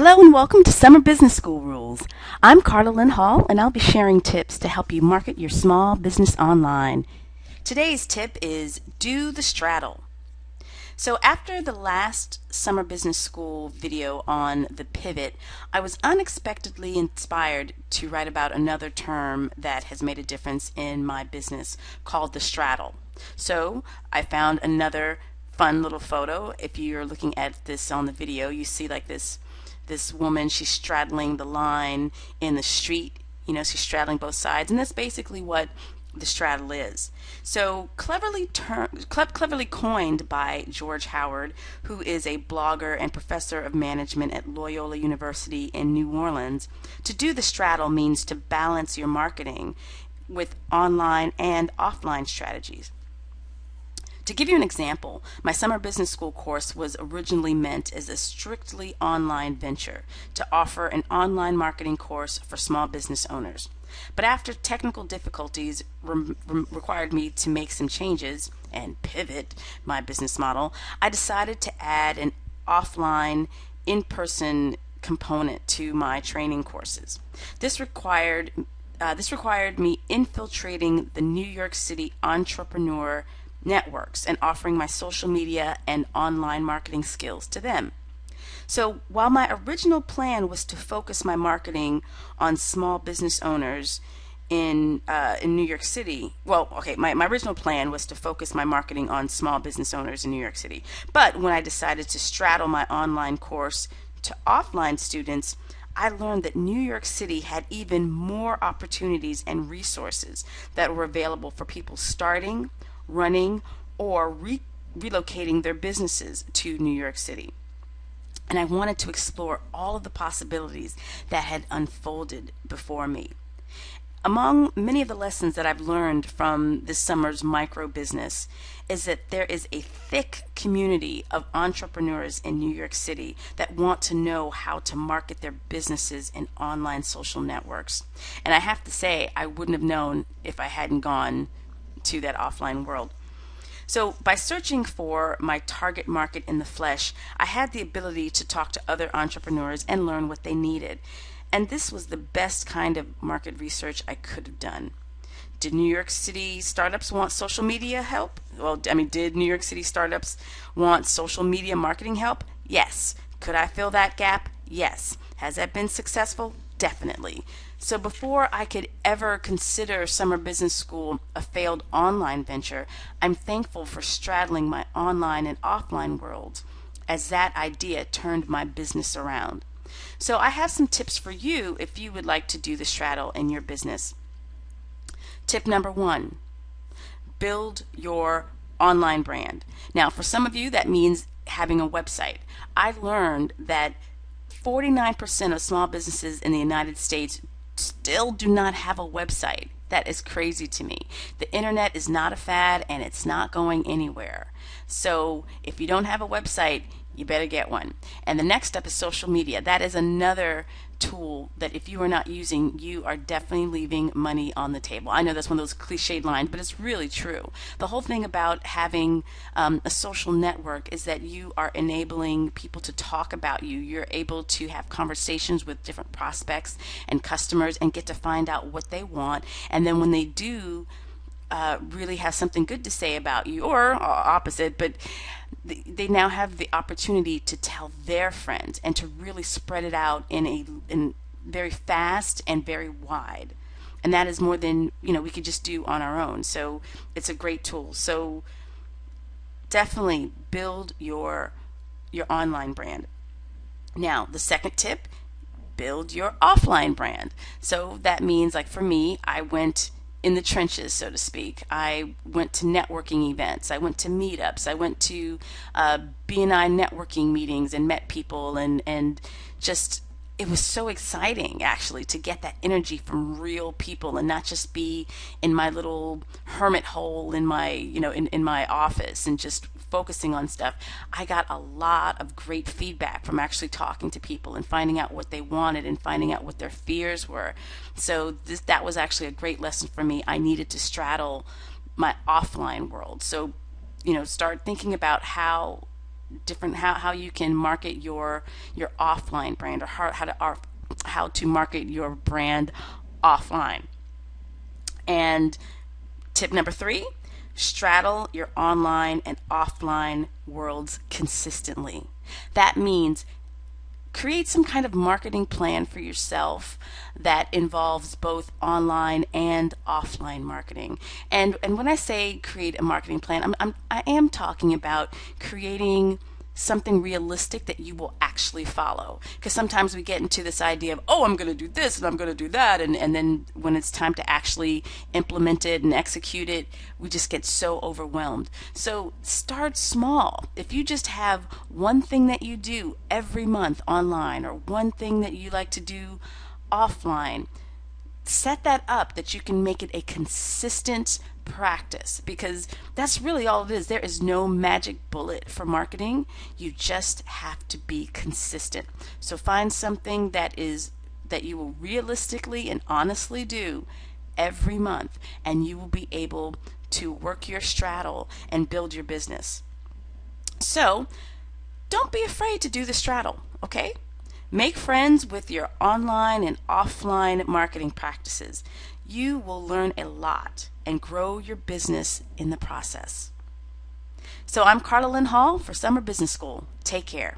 Hello and welcome to Summer Business School Rules. I'm Carla Lynn Hall and I'll be sharing tips to help you market your small business online. Today's tip is do the straddle. So after the last Summer Business School video on the pivot, I was unexpectedly inspired to write about another term that has made a difference in my business called the straddle. So I found another fun little photo. If you're looking at this on the video, you see like this woman, she's straddling the line in the street. She's straddling both sides, and that's basically what the straddle is. So cleverly coined by George Howard, who is a blogger and professor of management at Loyola University in New Orleans. To do the straddle means to balance your marketing with online and offline strategies. To give you an example, my summer business school course was originally meant as a strictly online venture to offer an online marketing course for small business owners. But after technical difficulties required me to make some changes and pivot my business model, I decided to add an offline, in-person component to my training courses. This required me infiltrating the New York City entrepreneur networks and offering my social media and online marketing skills to them. So while my original plan was to focus my marketing on small business owners in New York City, my original plan was to focus my marketing on small business owners in New York City. But when I decided to straddle my online course to offline students, I learned that New York City had even more opportunities and resources that were available for people starting, running, or relocating their businesses to New York City. And I wanted to explore all of the possibilities that had unfolded before me. Among many of the lessons that I've learned from this summer's micro business is that there is a thick community of entrepreneurs in New York City that want to know how to market their businesses in online social networks. And I have to say, I wouldn't have known if I hadn't gone to that offline world. So by searching for my target market in the flesh, I had the ability to talk to other entrepreneurs and learn what they needed. And this was the best kind of market research I could have done. Did New York City startups want social media help? Did New York City startups want social media marketing help? Yes. Could I fill that gap? Yes. Has that been successful? Definitely. So before I could ever consider summer business school a failed online venture, I'm thankful for straddling my online and offline worlds, as that idea turned my business around. So I have some tips for you if you would like to do the straddle in your business. Tip number 1, build your online brand. Now, for some of you, that means having a website. I learned that 49% of small businesses in the United States still do not have a website. That is crazy to me. The internet is not a fad and it's not going anywhere. So if you don't have a website, you better get one. And the next step is social media. That is another tool that if you are not using, you are definitely leaving money on the table. I know that's one of those cliched lines, but it's really true. The whole thing about having a social network is that you are enabling people to talk about you. You're able to have conversations with different prospects and customers and get to find out what they want. And then when they do really have something good to say about you, or opposite, but they now have the opportunity to tell their friends and to really spread it out in very fast and very wide. And that is more than we could just do on our own. So it's a great tool. So definitely build your online brand. Now, the second tip, build your offline brand. So that means, like for me, I went in the trenches, so to speak. I went to networking events. I went to meetups. I went to BNI networking meetings and met people, and just it was so exciting actually to get that energy from real people and not just be in my little hermit hole in my in my office and just focusing on stuff. I got a lot of great feedback from actually talking to people and finding out what they wanted and finding out what their fears were. So that was actually a great lesson for me. I needed to straddle my offline world. So start thinking about how different how you can market your offline brand, or how to market your brand offline. And tip number 3, straddle your online and offline worlds consistently. That means create some kind of marketing plan for yourself that involves both online and offline marketing. And when I say create a marketing plan, I am talking about creating something realistic that you will actually follow. Because sometimes we get into this idea of, oh, I'm going to do this and I'm going to do that. And then when it's time to actually implement it and execute it, we just get so overwhelmed. So start small. If you just have one thing that you do every month online, or one thing that you like to do offline, set that up that you can make it a consistent practice, because that's really all it is. There is no magic bullet for marketing. You just have to be consistent. So find something that you will realistically and honestly do every month, and you will be able to work your straddle and build your business. So don't be afraid to do the straddle, okay? Make friends with your online and offline marketing practices. You will learn a lot and grow your business in the process. So I'm Carla Lynn Hall for Summer Business School. Take care.